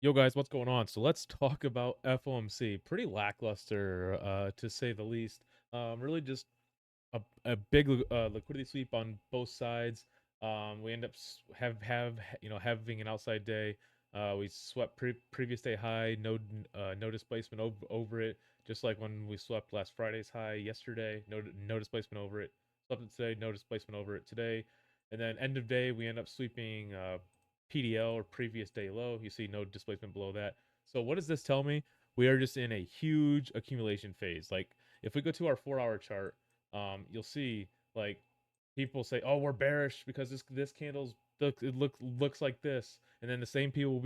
Yo guys, what's going on? So let's talk about FOMC. Pretty lackluster, to say the least. Really just a big liquidity sweep on both sides. We end up having an outside day. We swept previous day high, no displacement over it. Just like when we swept last Friday's high yesterday, no displacement over it. Swept it today, no displacement over it today, and then end of day we end up sweeping PDL or previous day low. You see no displacement below that. So what does this tell me? We are just in a huge accumulation phase. Like if we go to our 4 hour chart, you'll see like people say, "Oh, we're bearish because this candle's looks like this," and then the same people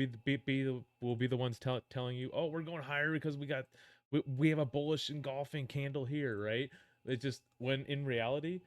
will be the ones telling you, "Oh, we're going higher because we have a bullish engulfing candle here," right? It's just when in reality,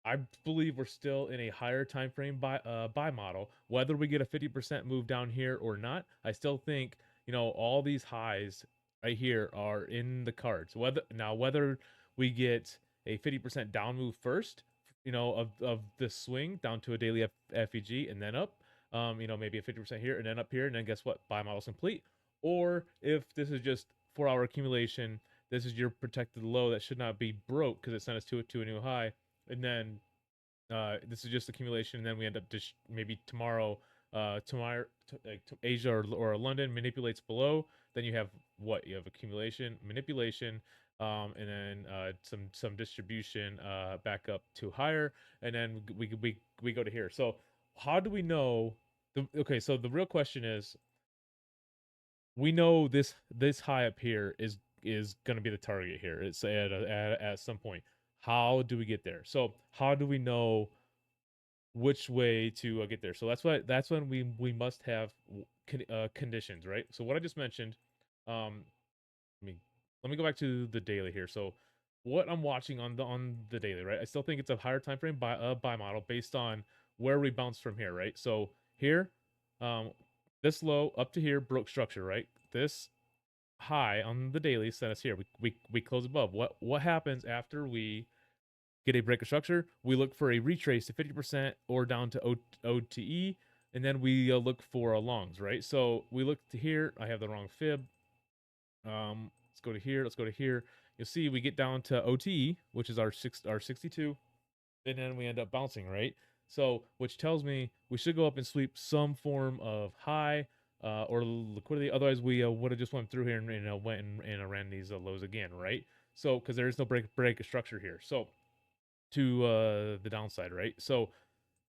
I believe we're still in a higher time frame buy model. Whether we get a 50% move down here or not, I still think all these highs right here are in the cards. Whether we get a 50% down move first, of this swing down to a daily FEG and then up, maybe a 50% here and then up here, and then guess what? Buy model's complete. Or if this is just 4 hour accumulation, this is your protected low that should not be broke because it sent us to a new high, and then this is just accumulation, and then we end up just maybe Asia or London manipulates below. Then you have what? You have accumulation, manipulation, and then some distribution back up to higher, and then we go to here. So how do we know? Okay, so the real question is, we know this high up here is going to be the target here. It's at some point. How do we get there? So how do we know which way to get there? So that's when we must have conditions, right? So what I just mentioned, um, let me let me go back to the daily here. So what I'm watching on the daily, right? I still think it's a higher time frame buy model based on where we bounce from here, right? So here, um, this low up to here broke structure, right? This high on the daily sent us here. We close above. What happens after we get a break of structure? We look for a retrace to 50% or down to OTE, and then we look for a longs, right? So we look to here. I have the wrong fib. Let's go to here. Let's go to here. You'll see we get down to OTE, which is our 62, and then we end up bouncing, right? So, which tells me we should go up and sweep some form of high or liquidity. Otherwise, we would have just went through here and went and ran these lows again, right? So, because there is no break of structure here. So, to the downside, right? So,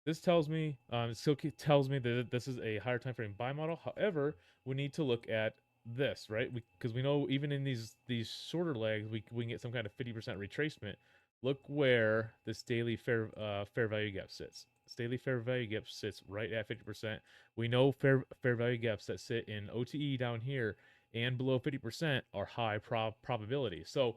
this tells me, it still tells me that this is a higher time frame buy model. However, we need to look at this, right? Because we know even in these shorter legs, we can get some kind of 50% retracement. Look where this daily fair value gap sits. This daily fair value gap sits right at 50%. We know fair value gaps that sit in OTE down here and below 50% are high probability. So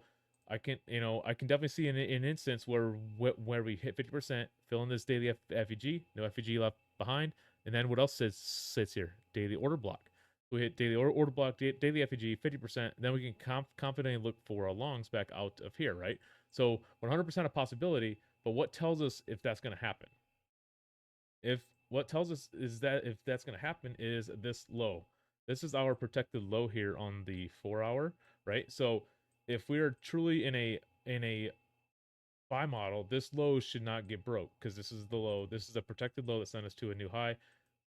I can definitely see an instance where we hit 50%, fill in this daily FEG, no FEG left behind, and then what else sits here? Daily order block. We hit daily order block, daily FEG, 50%, then we can confidently look for a longs back out of here, right? So 100% a possibility, but what tells us if that's going to happen? If what tells us is that if that's going to happen is this low. This is our protected low here on the 4 hour, right? So if we are truly in a buy model, this low should not get broke because this is the low. This is a protected low that sent us to a new high.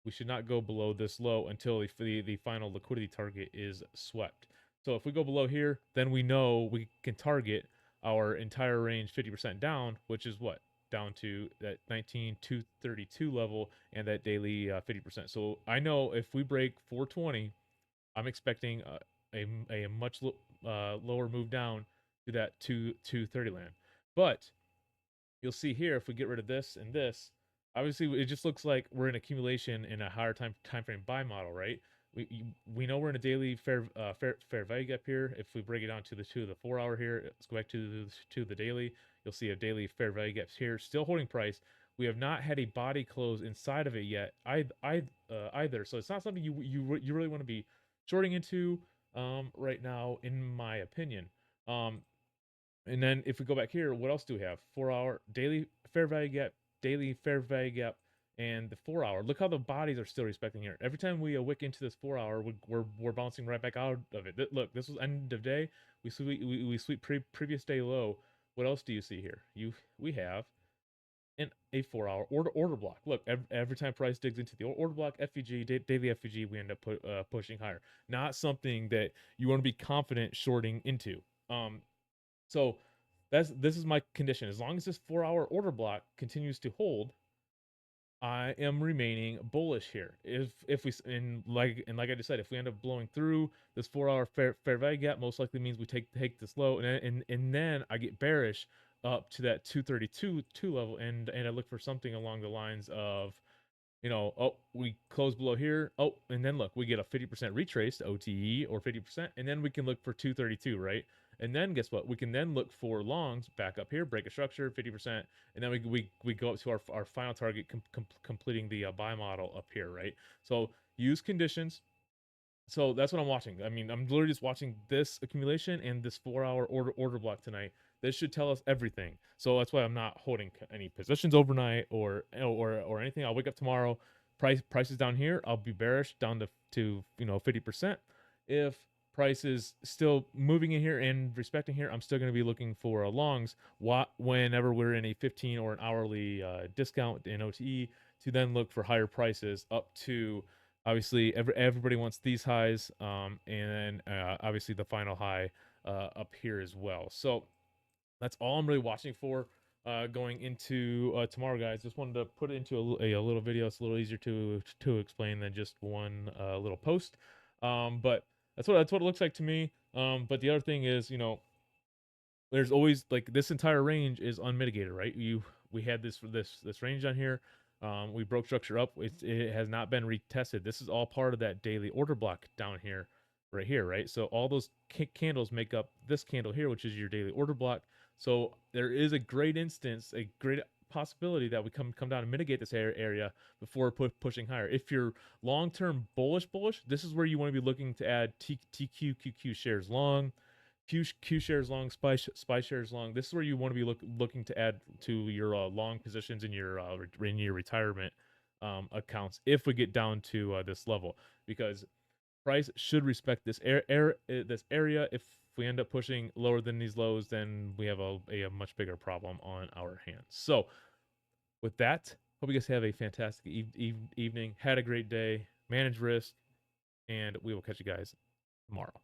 We should not go below this low until the final liquidity target is swept. So if we go below here, then we know we can target our entire range 50% down, which is what? Down to that 19,232 level and that daily 50%. So I know if we break 420, I'm expecting a much lower move down to that 230 land. But you'll see here if we get rid of this and this, obviously it just looks like we're in accumulation in a higher time frame buy model, right? We know we're in a daily fair value gap here. If we break it down to the 4 hour here, let's go back to the daily. You'll see a daily fair value gaps here, still holding price. We have not had a body close inside of it yet, either. So it's not something you really want to be shorting into right now, in my opinion. Um, and then if we go back here, what else do we have? 4 hour daily fair value gap, and the 4 hour. Look how the bodies are still respecting here. Every time we wick into this 4 hour, we're bouncing right back out of it. Look, this was end of day. We sweep previous day low. What else do you see here? We have in a 4 hour order block. Look, every time price digs into the order block, FVG, daily FVG, we end up pushing higher. Not something that you want to be confident shorting into. So this is my condition. As long as this 4 hour order block continues to hold, I am remaining bullish here. If we and like I just said, if we end up blowing through this 4 hour fair value gap, most likely means we take this low, and then I get bearish up to that 232 level, and I look for something along the lines of, oh, we close below here. Oh, and then look, we get a 50% retrace to OTE or 50%, and then we can look for 232, right? And then guess what? We can then look for longs back up here, break a structure, 50%, and then we go up to our final target, completing the buy model up here, right? So use conditions. So that's what I'm watching. I mean, I'm literally just watching this accumulation and this 4 hour order block tonight. This should tell us everything. So that's why I'm not holding any positions overnight or anything. I'll wake up tomorrow, price is down here. I'll be bearish down to 50%. If price is still moving in here and respecting here, I'm still going to be looking for longs whenever we're in a 15 or an hourly discount in OTE, to then look for higher prices up to, obviously everybody wants these highs, and then obviously the final high up here as well. So that's all I'm really watching for going into tomorrow, guys. Just wanted to put it into a little video. It's a little easier to explain than just one little post. But that's what it looks like to me. But the other thing is, there's always, like, this entire range is unmitigated, right? We had this range down here. We broke structure up. It has not been retested. This is all part of that daily order block down here, right here, right? So all those candles make up this candle here, which is your daily order block. So there is a great instance, a great possibility that we come down and mitigate this area before pushing higher. If you're long-term bullish, this is where you want to be looking to add TQ, QQ shares long, Q shares long, SPY shares long. This is where you want to be looking to add to your long positions in your retirement accounts if we get down to this level, because price should respect this this area. If we end up pushing lower than these lows, then we have a much bigger problem on our hands. So with that, hope you guys have a fantastic evening. Had a great day. Manage risk, and we will catch you guys tomorrow.